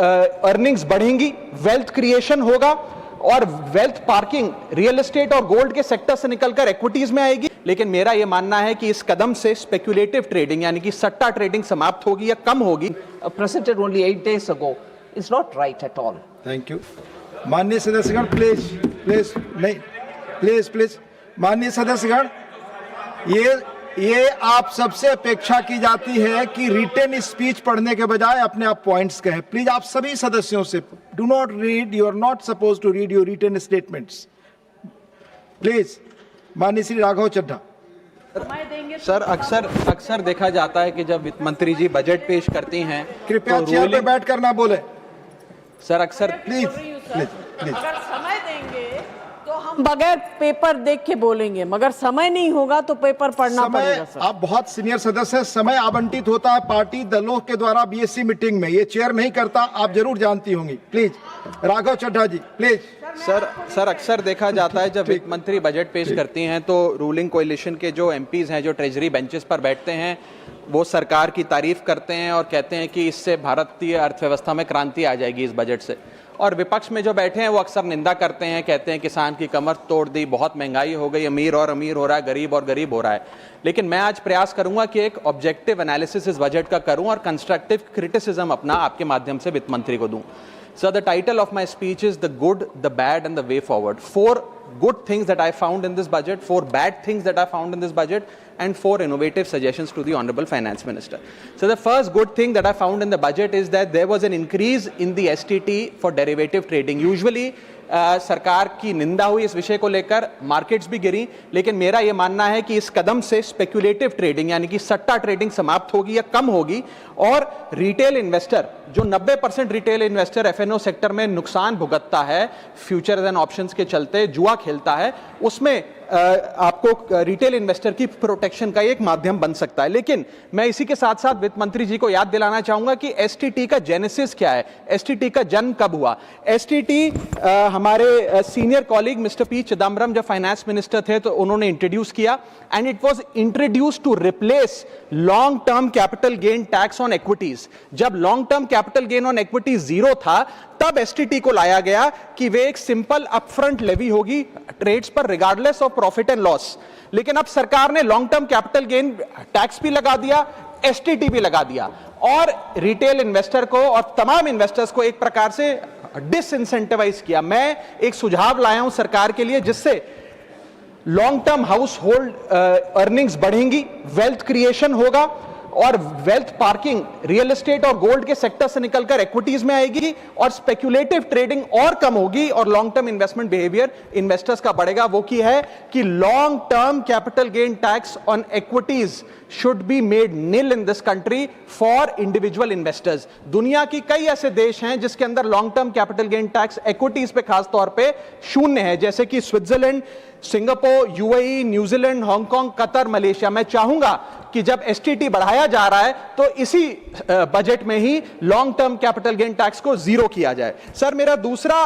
Earnings बढ़ेंगी, wealth creation होगा और वेल्थ पार्किंग रियल एस्टेट और गोल्ड के सेक्टर से निकलकर इक्विटीज में आएगी। लेकिन मेरा यह मानना है कि इस कदम से स्पेक्युलेटिव ट्रेडिंग यानी कि सट्टा ट्रेडिंग समाप्त होगी या कम होगी। Presented only 8 days ago is not right at all. Thank you. माननीय सदस्यगण प्लीज माननीय सदस्यगण, ये आप सबसे अपेक्षा की जाती है कि रिटन स्पीच पढ़ने के बजाय अपने आप पॉइंट्स कहें। प्लीज आप सभी सदस्यों से do not read, you are not suppose to read your written statements. Please माननीय श्री राघव चड्ढा। सर अक्सर देखा जाता है कि जब वित्त मंत्री जी बजट पेश करती हैं, कृपया चेयर पे बैठ कर ना बोले सर। अक्सर प्लीज अगर समय देंगे तो हम बगैर पेपर देख के बोलेंगे, मगर समय नहीं होगा तो पेपर पढ़ना पड़ेगा सर। आप बहुत सीनियर सदस्य हैं, समय आवंटित होता है पार्टी दलों के द्वारा बीएससी मीटिंग में, ये चेयर नहीं करता, आप जरूर जानती होंगी। Please Raghav Chadha ji please. Sir अक्सर देखा जाता है जब वित्त मंत्री बजट पेश करती हैं तो रूलिंग कोalition के जो एमपीज हैं जो ट्रेजरी बेंचेस पर बैठते हैं वो सरकार की तारीफ करते हैं और कहते हैं कि इससे भारतीय अर्थव्यवस्था में क्रांति आ जाएगी इस बजट से। और विपक्ष में जो बैठे हैं वो अक्सर निंदा करते हैं, कहते हैं किसान की कमर तोड़ दी, बहुत महंगाई हो गई, अमीर और अमीर हो रहा है, गरीब और गरीब हो रहा है। लेकिन मैं आज प्रयास करूंगा कि एक ऑब्जेक्टिव एनालिसिस इस बजट का करूं और कंस्ट्रक्टिव क्रिटिसिज्म अपना आपके माध्यम से वित्त मंत्री को दूं। So the title of my speech is The Good, the Bad and the Way Forward. 4 good things that I found in this budget, 4 bad things that I found in this budget, and 4 innovative suggestions to the Honorable Finance Minister. So the first good thing that I found in the budget is that there was an increase in the STT for derivative trading. Usually सरकार की निंदा हुई इस विषय को लेकर, markets भी गिरी, लेकिन मेरा यह मानना है कि इस कदम से स्पेक्युलेटिव ट्रेडिंग यानी कि सट्टा ट्रेडिंग समाप्त होगी या कम होगी और रिटेल इन्वेस्टर जो 90% रिटेल इन्वेस्टर एफएनओ सेक्टर में नुकसान भुगतता है, फ्यूचर्स एंड ऑप्शंस के चलते जुआ खेलता है, उसमें आपको रिटेल इन्वेस्टर की प्रोटेक्शन का एक माध्यम बन सकता है। लेकिन मैं इसी के साथ साथ वित्त मंत्री जी को याद दिलाना चाहूंगा कि एसटीटी का जेनेसिस क्या है, एसटीटी का जन्म कब हुआ। एसटीटी हमारे senior colleague mister P Chidambaram जब फाइनेंस मिनिस्टर थे तो उन्होंने इंट्रोड्यूस किया and it was introduce to replace long term capital gain tax on equities. जब long term capital gain on equities zero था तब एसटीटी को लाया गया कि वे एक सिंपल अपफ्रंट लेवी होगी ट्रेड्स पर regardless of profit and loss. लेकिन अब सरकार ने long term capital gain tax भी लगा दिया, एसटीटी भी लगा दिया और रिटेल इन्वेस्टर को और तमाम इन्वेस्टर्स को एक प्रकार से डिसइंसेंटिवाइज किया। मैं एक सुझाव लाया हूं सरकार के लिए जिससे long term house hold earnings बढ़ेंगी, वेल्थ क्रिएशन होगा और वेल्थ पार्किंग रियल एस्टेट और गोल्ड के सेक्टर से निकलकर इक्विटीज में आएगी और स्पेक्युलेटिव ट्रेडिंग और कम होगी और long term investment behaviour investors का बढ़ेगा। वो की है कि long term capital gain tax on equities should be made nil in this country for individual investors. दुनिया की कई ऐसे देश हैं जिसके अंदर long term capital gain tax equities पे खास तौर पे शून्य है, जैसे कि Switzerland, Singapore, UAE, New Zealand, Hong Kong, Qatar, Malaysia. मैं चाहूंगा कि जब एसटीटी बढ़ाया जा रहा है तो इसी बजट में ही long term capital gain tax को जीरो किया जाए। सर मेरा दूसरा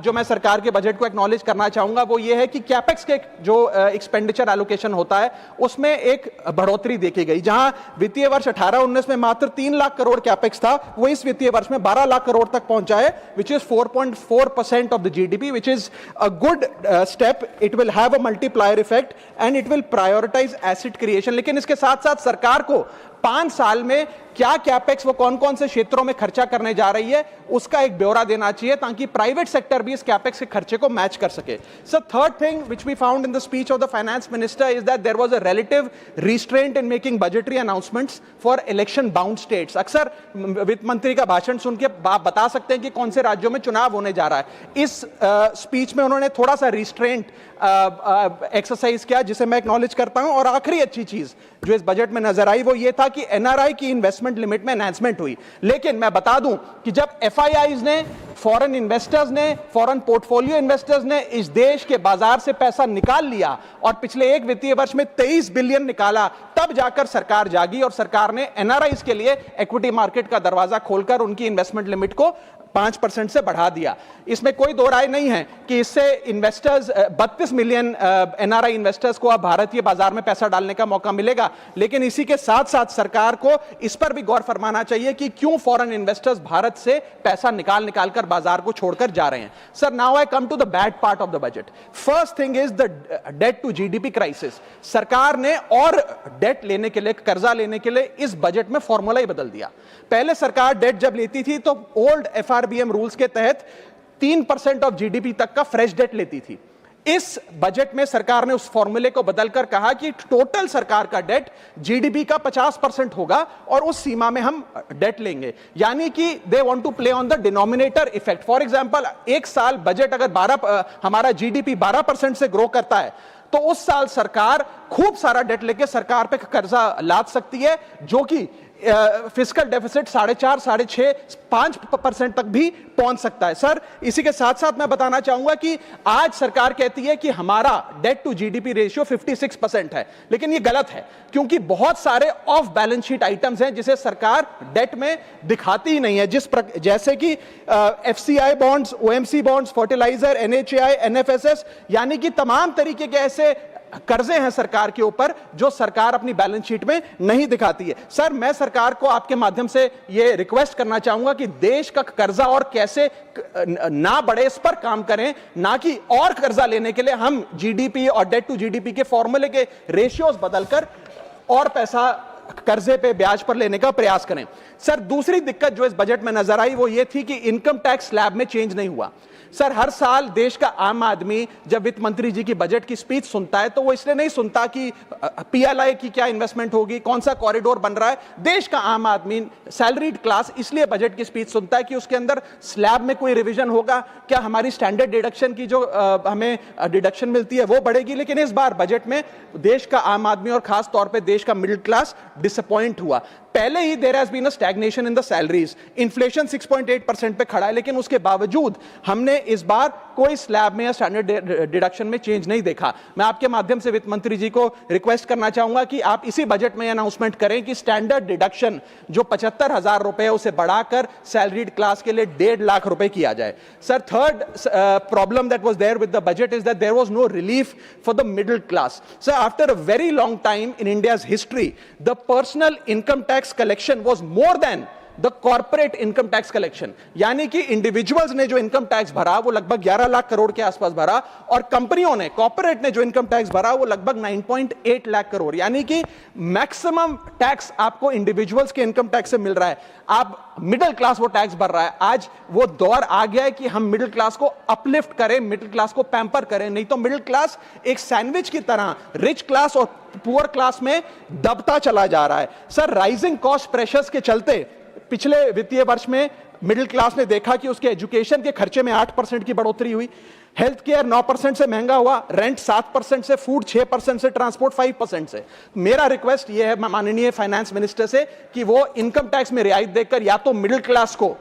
जो मैं सरकार के बजट को एक्नॉलेज करना चाहूंगा वो ये है कि कैपेक्स के जो एक्सपेंडिचर एलोकेशन होता है उसमें एक बढ़ोतरी देखी गई। जहां वित्तीय वर्ष 18-19 में मात्र 3 लाख करोड़ कैपेक्स था, वो इस वित्तीय वर्ष में 12 लाख करोड़ तक पहुंचा है, which is 4.4% of the GDP, which is a good step. It will have a multiplier effect and it will prioritise asset creation. लेकिन इसके साथ साथ सरकार को 5 साल में क्या कैपेक्स वो कौन कौन से क्षेत्रों में खर्चा करने जा रही है उसका एक ब्यौरा देना चाहिए ताकि प्राइवेट सेक्टर भी इस कैपेक्स के खर्चे को मैच कर सके। Sir third thing which we found in the speech of the finance minister is that there was a relative restraint in making budgetary announcements for election bound states. अक्सर वित्त मंत्री का भाषण सुन के आप बता सकते हैं कि कौन से राज्यों में चुनाव होने जा रहा है। इस स्पीच में उन्होंने थोड़ा सा रिस्ट्रेंट एक्सरसाइज किया जिसे मैं एक्नॉलेज करता हूं। और आखिरी अच्छी चीज जो इस बजट में नजर आई वो ये था कि एनआरआई की इन्वेस्टमेंट लिमिट में एनहांसमेंट हुई। लेकिन मैं बता दूं कि जब एफआईआईज ने फॉरेन इन्वेस्टर्स ने, फॉरेन पोर्टफोलियो इन्वेस्टर्स ने इस देश के बाजार से पैसा निकाल लिया और पिछले एक वित्तीय वर्ष में 23 बिलियन निकाला, तब जाकर सरकार जागी और सरकार ने एनआरआईज के लिए इक्विटी मार्केट का दरवाजा खोलकर उनकी इन्वेस्टमेंट लिमिट को 5% से बढ़ा दिया। इसमें कोई दो राय नहीं है कि इससे इन्वेस्टर्स 32 मिलियन एनआरआई इन्वेस्टर्स को अब भारतीय बाजार में पैसा डालने का मौका मिलेगा। लेकिन इसी के साथ साथ सरकार को इस पर भी गौर फरमाना चाहिए कि क्यों फॉरेन इन्वेस्टर्स भारत से पैसा निकाल कर बाजार को छोड़कर जा रहे हैं। Sir, now I come to the bad part of the budget. First thing is the debt to GDP crisis. सरकार ने और डेट लेने के लिए, कर्जा लेने के लिए इस बजट में फॉर्मूला ही बदल दिया। पहले सरकार डेट जब लेती थी तो ओल्ड एफआरबीएम रूल्स के तहत 3% ऑफ जीडीपी तक का फ्रेश डेट लेती थी। इस बजट में सरकार ने उस फॉर्मूले को बदलकर कहा कि टोटल सरकार का डेट जीडीपी का 50% होगा और उस सीमा में हम डेट लेंगे। यानी कि they want to play on the denominator effect. For example, एक साल बजट अगर हमारा जीडीपी 12% से ग्रो करता है तो उस साल सरकार खूब सारा डेट लेके सरकार पे कर्जा लाद सकती है, जो कि फिस्कल डेफिसिट 4.5, 6.5, 5% तक भी पहुंच सकता है। सर, इसी के साथ साथ मैं बताना चाहूंगा कि आज सरकार कहती है कि हमारा डेट टू जीडीपी रेशियो 56% है, लेकिन ये गलत है, क्योंकि बहुत सारे ऑफ बैलेंस शीट आइटम्स हैं जिसे सरकार डेट में दिखाती ही नहीं है, जैसे कि FCI bonds, OMC bonds, fertiliser, NHAI, NFSS, यानी कि तमाम तरीके के ऐसे कर्जे हैं सरकार के ऊपर जो सरकार अपनी बैलेंस शीट में नहीं दिखाती है। सर, मैं सरकार को आपके माध्यम से यह रिक्वेस्ट करना चाहूंगा कि देश का कर्जा और कैसे ना बढ़े इस पर काम करें, ना कि और कर्जा लेने के लिए हम जीडीपी और डेट टू जीडीपी के फॉर्मूले के रेशियोज बदलकर और पैसा कर्जे पे ब्याज पर लेने का प्रयास करें। सर, दूसरी दिक्कत जो इस बजट में नजर आई वो ये थी कि इनकम टैक्स स्लैब में चेंज नहीं हुआ। सर, हर साल देश का आम आदमी जब वित्त मंत्री जी की बजट की स्पीच सुनता है तो वो इसलिए नहीं सुनता कि पीएलआई की क्या इन्वेस्टमेंट होगी, कौन सा कॉरिडोर बन रहा है। देश का आम आदमी, सैलरीड क्लास, इसलिए बजट की स्पीच सुनता है कि उसके अंदर स्लैब में कोई रिवीजन होगा, क्या हमारी स्टैंडर्ड डिडक्शन की जो हमें डिडक्शन मिलती है वो बढ़ेगी। लेकिन इस बार बजट में देश का आम आदमी और खास तौर पर देश का मिडिल क्लास डिसअपॉइंट हुआ। पहले ही there has been a stagnation in the salaries. Inflation 6.8% पे खड़ा है, लेकिन उसके बावजूद हमने इस बार कोई स्लैब में या स्टैंडर्ड डिडक्शन में चेंज नहीं देखा। मैं आपके माध्यम से वित्त मंत्री जी को रिक्वेस्ट करना चाहूंगा कि आप इसी बजट में अनाउंसमेंट करें कि स्टैंडर्ड डिडक्शन जो 75,000 रुपए है उसे बढ़ाकर सैलरीड क्लास के लिए 1.5 लाख रुपए किया जाए। Sir, third problem that was there with the budget is that there was no relief for the middle class. Sir, after a very long time in India's history the personal income tax collection was more than the corporate income tax collection. यानी कि individuals ने जो income tax भरा वो लगभग 11 लाख करोड़ के आसपास भरा और कंपनियों ने, कॉर्पोरेट ने जो इनकम टैक्स भरा वो लगभग 9.8 लाख करोड़। यानी कि मैक्सिमम टैक्स आपको इंडिविजुअल्स के इनकम टैक्स से मिल रहा है, आप मिडिल क्लास वो टैक्स भर रहा है। आज वो दौर आ गया है कि हम मिडिल क्लास को अपलिफ्ट करें, मिडिल क्लास को पैम्पर करें, नहीं तो मिडिल क्लास एक सैंडविच की तरह रिच क्लास और पुअर क्लास में दबता चला जा रहा है। सर, राइजिंग कॉस्ट प्रेशर्स के चलते पिछले वित्तीय वर्ष में मिडिल क्लास ने देखा कि उसके एजुकेशन के खर्चे में 8% की बढ़ोतरी हुई, हेल्थ केयर 9% से महंगा हुआ, रेंट 7% से, फूड 6% से, ट्रांसपोर्ट 5% से। मेरा रिक्वेस्ट यह है माननीय फाइनेंस मिनिस्टर से कि वो इनकम टैक्स में रियायत देकर या तो मिडिल क्लास को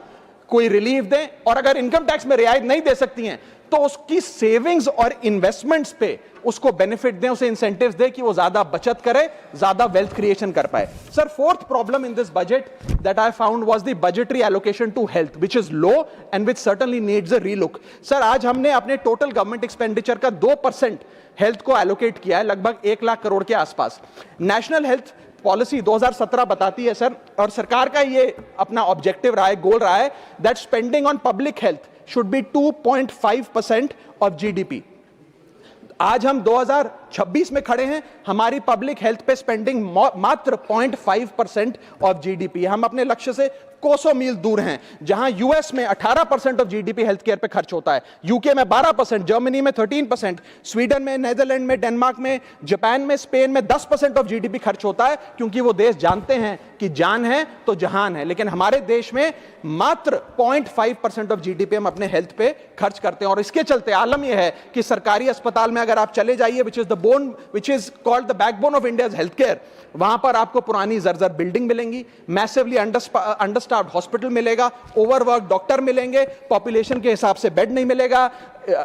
कोई रिलीफ दें, और अगर इनकम टैक्स में रियायत नहीं दे सकती हैं तो उसकी सेविंग्स और इन्वेस्टमेंट्स पे उसको बेनिफिट दें, उसे इंसेंटिव्स दें कि वो ज्यादा बचत करे, ज्यादा वेल्थ क्रिएशन कर पाए। Sir, fourth problem in this budget that I found was the budgetary allocation to health, which is low and which certainly needs a relook. Sir, आज हमने अपने टोटल गवर्नमेंट एक्सपेंडिचर का 2% हेल्थ को allocate किया है, लगभग 1 लाख करोड़ के आसपास। नेशनल हेल्थ पॉलिसी 2017 बताती है सर, और सरकार का ये अपना ऑब्जेक्टिव रहा है, गोल रहा है, that spending on public health should be 2.5% of GDP. आज हम 2026 में खड़े हैं, हमारी पब्लिक हेल्थ पे स्पेंडिंग मात्र 0.5% ऑफ जीडीपी। हम अपने लक्ष्य से कोसों मील दूर हैं। जहां यूएस में 18% ऑफ जीडीपी हेल्थ केयर पे खर्च होता है, यूके में 12%, जर्मनी में 13%, स्वीडन में, नेदरलैंड में, डेनमार्क में, जापान में, स्पेन में 10% ऑफ जीडीपी खर्च होता है, क्योंकि वो देश जानते हैं कि जान है तो जहान है। लेकिन हमारे देश में मात्र 0.5% ऑफ जीडीपी हम अपने हेल्थ पे खर्च करते हैं, और इसके चलते आलम यह है कि सरकारी अस्पताल में अगर आप चले जाइए, which is the bone which is called the backbone of India's health care, वहां पर आपको पुरानी जर्जर बिल्डिंग मिलेंगी, मैसिवली अंडरस्टाफ्ड हॉस्पिटल मिलेगा, ओवरवर्क डॉक्टर मिलेंगे, पॉपुलेशन के हिसाब से बेड नहीं मिलेगा,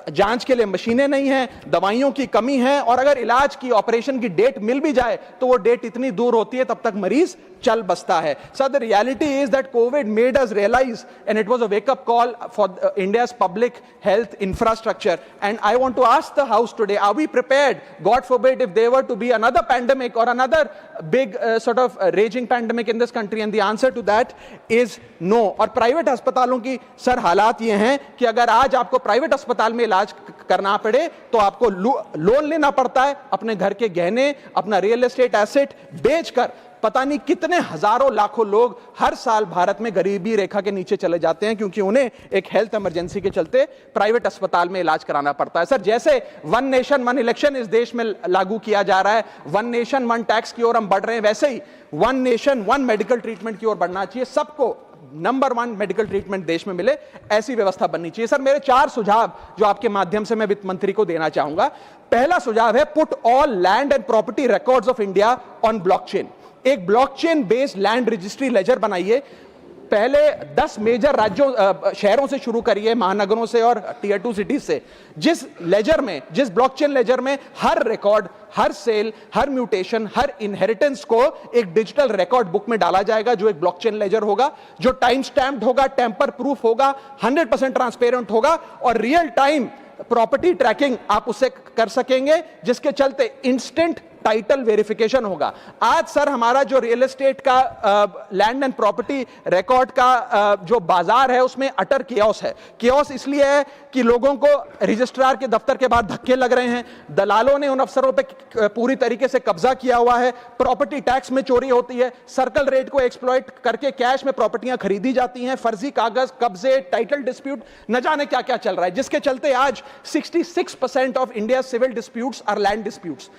जांच के लिए मशीनें नहीं हैं, दवाइयों की कमी है, और अगर इलाज की ऑपरेशन की डेट मिल भी जाए तो वो डेट इतनी दूर होती है तब तक मरीज चल बसता है. Sir, the reality is that COVID made us realise and it was a wake up call for India's public health infrastructure. And I want to ask the house today, are we prepared, god forbid, if there were to be another pandemic और another big sort of raging pandemic in this country? And the answer to that is no. और private अस्पतालों की sir हालात ये हैं कि अगर आज आपको प्राइवेट अस्पताल में इलाज करना पड़े तो आपको लोन लेना पड़ता है, अपने घर के गहने, अपना रियल एस्टेट एसेट बेचकर पता नहीं कितने हजारों लाखों लोग हर साल भारत में गरीबी रेखा के नीचे चले जाते हैं क्योंकि उन्हें एक हेल्थ इमरजेंसी के चलते प्राइवेट अस्पताल में इलाज कराना पड़ता है. सर, जैसे वन नेशन वन इलेक्शन इस देश में लागू किया जा रहा है, वन नेशन वन टैक्स की ओर हम बढ़ रहे हैं, वैसे ही one nation one medical treatment की ओर बढ़ना चाहिए. सबको नंबर 1 मेडिकल ट्रीटमेंट देश में मिले, ऐसी व्यवस्था बननी चाहिए. सर, मेरे 4 सुझाव जो आपके माध्यम से मैं वित्त मंत्री को देना चाहूंगा. पहला सुझाव है, put all land and property records of India on blockchain. एक blockchain based land registry ledger बनाइए. पहले 10 मेजर राज्यों शहरों से शुरू करिए, महानगरों से और टियर 2 सिटीज से, जिस ब्लॉकचेन लेजर में हर रिकॉर्ड, हर सेल, हर म्यूटेशन, हर इनहेरिटेंस को एक डिजिटल रिकॉर्ड बुक में डाला जाएगा जो एक ब्लॉकचेन लेजर होगा, जो टाइम स्टैम्प्ड होगा, टेम्पर प्रूफ होगा, 100% ट्रांसपेरेंट होगा और रियल टाइम प्रॉपर्टी ट्रैकिंग आप उससे कर सकेंगे, जिसके चलते इंस्टेंट टाइटल वेरिफिकेशन होगा. आज सर हमारा जो रियल एस्टेट का लैंड एंड प्रॉपर्टी रिकॉर्ड का जो बाजार है उसमें अटर कियोस है. कियोस इसलिए है कि लोगों को रजिस्ट्रार के दफ्तर के बाद धक्के लग रहे हैं, दलालों ने उन अफसरों पे पूरी तरीके से कब्जा किया हुआ है, प्रॉपर्टी टैक्स में चोरी होती है, सर्कल रेट को एक्सप्लॉइट करके कैश में प्रॉपर्टियां खरीदी जाती हैं, फर्जी कागज, कब्जे, टाइटल डिस्प्यूट, न जाने क्या क्या चल रहा है, जिसके चलते आज 66% of India civil disputes are land disputes.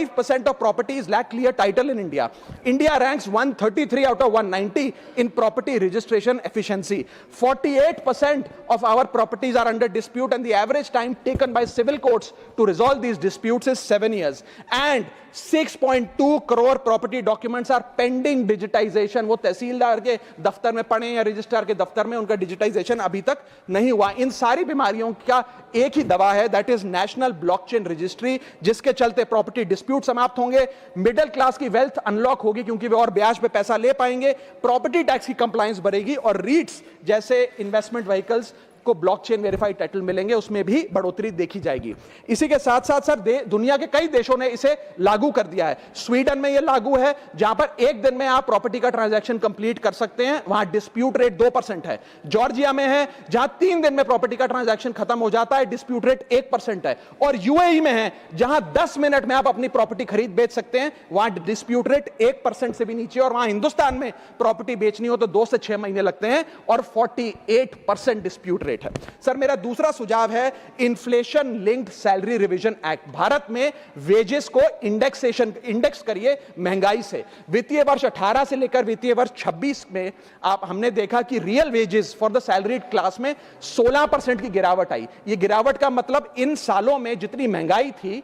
45% of properties lack clear title in India. India ranks 133 out of 190 in property registration efficiency. 48% of our properties are under dispute and the average time taken by civil courts to resolve these disputes is 7 years. And 6.2 crore property documents are pending digitization. वो तहसीलदार के दफ्तर में पड़े या registrar के दफ्तर में, उनका डिजिटाइजेशन अभी तक नहीं हुआ. इन सारी बीमारियों का एक ही दवा है, that is national blockchain registry, जिसके चलते प्रॉपर्टी डिस्प्यूट समाप्त होंगे, मिडिल क्लास की वेल्थ अनलॉक होगी क्योंकि वे और ब्याज पे पैसा ले पाएंगे, प्रॉपर्टी टैक्स की कंप्लायंस बढ़ेगी और रीट्स जैसे इन्वेस्टमेंट व्हीकल्स को ब्लॉकचेन वेरीफाइड टाइटल मिलेंगे, उसमें भी बढ़ोतरी देखी जाएगी. इसी के साथ साथ सर दुनिया के कई देशों ने इसे लागू कर दिया है. स्वीडन में यह लागू है जहां पर एक दिन में आप प्रॉपर्टी का ट्रांजैक्शन कंप्लीट कर सकते हैं, वहां डिस्प्यूट रेट 2% है. जॉर्जिया में है जहां 3 दिन में प्रॉपर्टी का ट्रांजैक्शन खत्म हो जाता है, डिस्प्यूट रेट 1% है. और यूएई में है जहां 10 मिनट में आप अपनी प्रॉपर्टी खरीद बेच सकते हैं, वहां डिस्प्यूट रेट 1% से भी नीचे. और वहां हिंदुस्तान में प्रॉपर्टी बेचनी हो तो 2 से 6 महीने लगते हैं और 48% डिस्प्यूट रेट है. सर, मेरा दूसरा सुझाव है inflation linked salary revision act. Bharat में वेजेस को इंडेक्स करिए महंगाई से. वित्तीय वर्ष 18 से लेकर वित्तीय वर्ष 26 में हमने देखा कि real wages for the salaried class में 16% की गिरावट आई. यह गिरावट का मतलब इन सालों में जितनी महंगाई थी,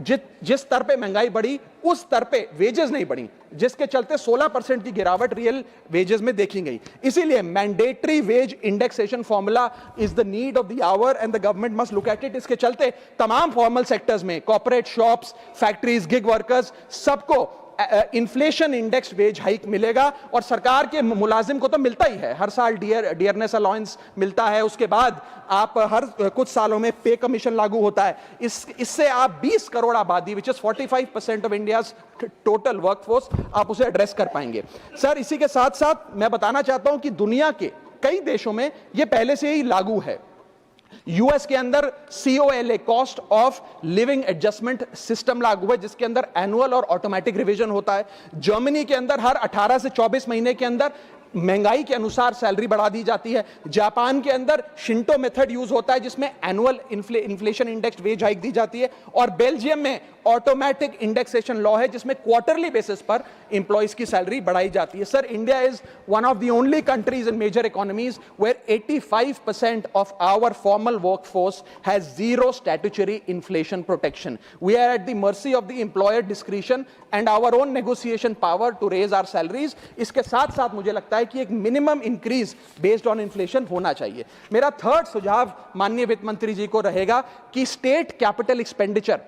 जिस स्तर पे महंगाई बढ़ी उस स्तर पे वेजेस नहीं बढ़ी, जिसके चलते 16% की गिरावट रियल वेजेस में देखी गई. इसीलिए mandatory wage indexation formula is the need of the hour and the government must look at it. इसके चलते तमाम फॉर्मल सेक्टर्स में, corporate, shops, factories, gig workers, सबको इन्फ्लेशन इंडेक्स वेज हाइक मिलेगा. और सरकार के मुलाजिम को तो मिलता ही है, हर साल डियरनेस अलाउंस मिलता है, उसके बाद आप हर कुछ सालों में पे कमीशन लागू होता है. इससे आप 20 करोड़ आबादी, which is 45% of India's total workforce, आप उसे एड्रेस कर पाएंगे. सर, इसी के साथ साथ मैं बताना चाहता हूं कि दुनिया के कई देशों में यह पहले से ही लागू है. यूएस के अंदर COLA, cost of living adjustment system लागू है, जिसके अंदर एनुअल और ऑटोमेटिक रिवीजन होता है. जर्मनी के अंदर हर 18 से 24 महीने के अंदर महंगाई के अनुसार सैलरी बढ़ा दी जाती है। जापान के अंदर शिंटो मेथड यूज होता है जिसमें annual inflation index wage hike दी जाती है, और बेल्जियम में ऑटोमेटिक इंडेक्सेशन लॉ है जिसमें क्वार्टरली बेसिस पर एम्प्लॉइज की सैलरी बढ़ाई जाती है। Sir, India is one of the only countries in major economies where 85% of our formal workforce has zero statutory inflation protection. We are at the mercy of the employer discretion and our own negotiation power to raise our salaries. इसके साथ साथ मुझे लगता है कि एक minimum increase based on inflation होना चाहिए। मेरा थर्ड सुझाव माननीय वित्त मंत्री जी को रहेगा कि स्टेट कैपिटल एक्सपेंडिचर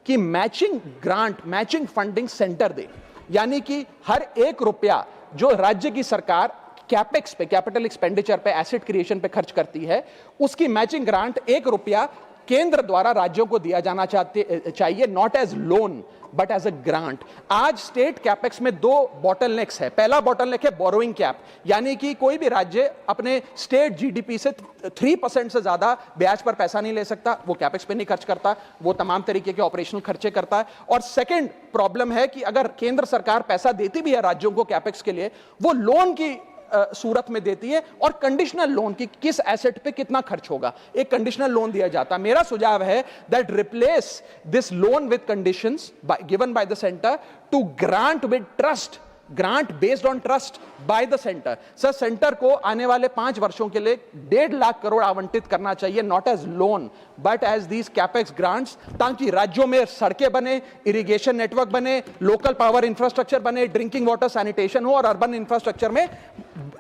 की matching grant, matching funding centre दे, यानी कि हर 1 रुपया जो राज्य की सरकार कैपेक्स पे, कैपिटल एक्सपेंडिचर पे, एसेट क्रिएशन पे खर्च करती है, उसकी मैचिंग ग्रांट 1 रुपया केंद्र द्वारा राज्यों को दिया जाना चाहिए, not as loan but as a grant. आज स्टेट कैपेक्स में 2 बॉटलनेक्स है। पहला बॉटलनेक है बोरोइंग कैप, यानी कि कोई भी राज्य अपने स्टेट जीडीपी से 3% से ज्यादा ब्याज पर पैसा नहीं ले सकता, वो कैपेक्स पे नहीं खर्च करता, वो तमाम तरीके के ऑपरेशनल खर्चे करता है। और सेकंड प्रॉब्लम है कि अगर केंद्र सरकार पैसा देती भी है राज्यों को कैपेक्स के लिए, वो लोन की सूरत में देती है, और कंडीशनल लोन की किस एसेट पे कितना खर्च होगा, एक कंडीशनल लोन दिया जाता है। मेरा सुझाव है that replace this loan with conditions given by the centre to grant with trust, grant based on trust by the centre. Sir, centre को आने वाले 5 वर्षों के लिए 1.5 लाख करोड़ आवंटित करना चाहिए, not as loan but as these capex grants, ताकि राज्यों में सड़कें बने, इरिगेशन नेटवर्क बने, लोकल पावर इंफ्रास्ट्रक्चर बने, ड्रिंकिंग वाटर सैनिटेशन हो, और अर्बन इंफ्रास्ट्रक्चर में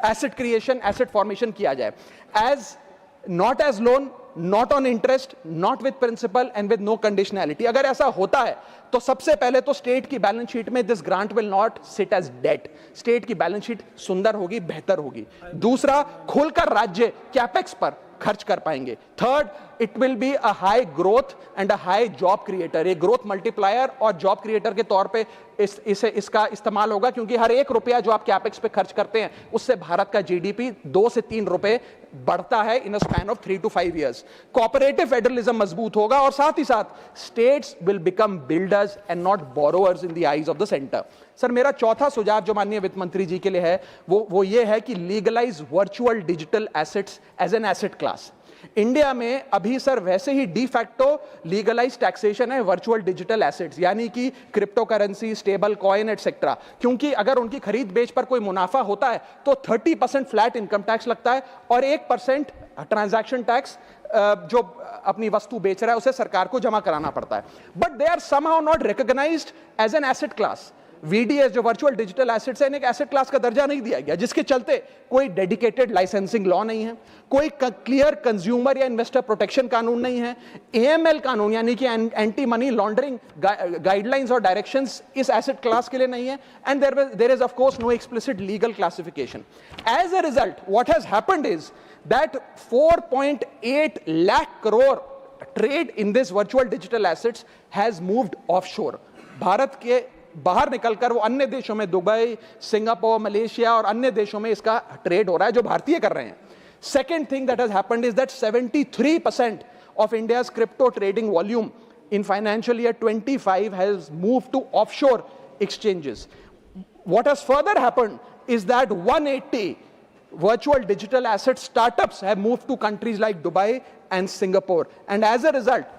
एसेट क्रिएशन, एसेट फॉर्मेशन किया जाए। As not as loan, not on interest, not with principal and with no conditionality. अगर ऐसा होता है तो सबसे पहले तो स्टेट की बैलेंस शीट में this grant will not sit as debt, state की बैलेंस शीट सुंदर होगी, बेहतर होगी। दूसरा, खुलकर राज्य कैपेक्स पर खर्च कर पाएंगे। Third, it will be a high growth and a high job creator, एक ग्रोथ मल्टीप्लायर और जॉब क्रिएटर के तौर पे इसका इस्तेमाल होगा, क्योंकि हर 1 रुपया जो आप कैपेक्स पे खर्च करते हैं उससे भारत का जीडीपी 2 से 3 रुपए बढ़ता है in a span of 3 to 5 years। Cooperative federalism मजबूत होगा, और साथ ही साथ states will become builders and not borrowers in the eyes of the centre. Sir, मेरा चौथा सुझाव जो माननीय वित्त मंत्री जी के लिए है वो ये है कि legalise virtual digital assets as an asset class. India में अभी सर वैसे ही डी फैक्टो लीगलाइज टैक्सेशन है वर्चुअल डिजिटल एसेट्स, यानी कि crypto currency, stable coin etcetera, क्योंकि अगर उनकी खरीद बेच पर कोई मुनाफा होता है तो 30% फ्लैट इनकम टैक्स लगता है, और 1% ट्रांजैक्शन टैक्स जो अपनी वस्तु बेच रहा है उसे सरकार को जमा कराना पड़ता है। But they are somehow not recognised as an asset class. VDS जो वर्चुअल डिजिटल एसेट्स है, एक एसेट क्लास का दर्जा नहीं दिया गया, जिसके चलते कोई डेडिकेटेड लाइसेंसिंग लॉ नहीं है, कोई क्लियर कंज्यूमर या इन्वेस्टर प्रोटेक्शन कानून नहीं है, AML कानून यानी कि एंटी मनी लॉन्ड्रिंग गाइडलाइंस और डायरेक्शंस इस एसेट क्लास के लिए नहीं है, and there is of course no explicit legal classification. As a result what has happened is that 4.8 lakh crore trade in this virtual digital assets has moved offshore. Bharat के बाहर निकलकर वो अन्य देशों में, दुबई, सिंगापुर, मलेशिया और अन्य देशों में इसका ट्रेड हो रहा है जो भारतीय कर रहे हैं। Second thing that has happened is that 73% of India's crypto trading volume in financial year 25 has moved to offshore exchanges. What has further happened is that 180 virtual digital asset startups have moved to countries like Dubai and Singapore, and as a result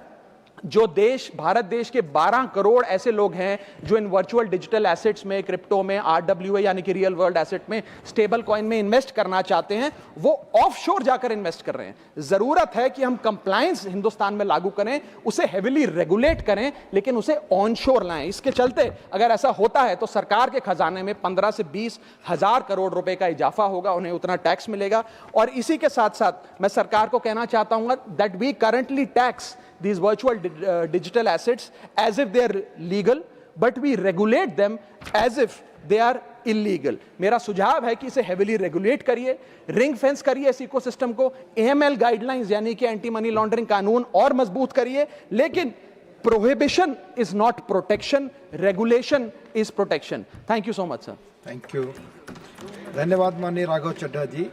जो देश, भारत देश के 12 करोड़ ऐसे लोग हैं जो इन virtual digital assets में, crypto में, RWA यानी कि रियल वर्ल्ड एसेट में, स्टेबल कॉइन में इन्वेस्ट करना चाहते हैं, वो ऑफशोर जाकर इन्वेस्ट कर रहे हैं। जरूरत है कि हम कंप्लायंस हिंदुस्तान में लागू करें, उसे हेविली रेगुलेट करें, लेकिन उसे ऑनशोर लाएं। इसके चलते अगर ऐसा होता है तो सरकार के खजाने में 15 से 20 हजार करोड़ रुपए का इजाफा होगा, उन्हें उतना टैक्स मिलेगा। और इसी के साथ साथ मैं सरकार को कहना चाहता हूं that we currently tax these virtual digital assets as if they are legal, but we regulate them as if they are illegal. मेरा सुझाव है कि इसे heavily regulate करिए, रिंग फेंस करिए इस इकोसिस्टम को, AML गाइडलाइंस यानी कि एंटी मनी लॉन्ड्रिंग कानून और मजबूत करिए, लेकिन prohibition is not protection, regulation is protection. Thank you so much, sir. Thank you, धन्यवाद माननीय राघव चड्ढा जी।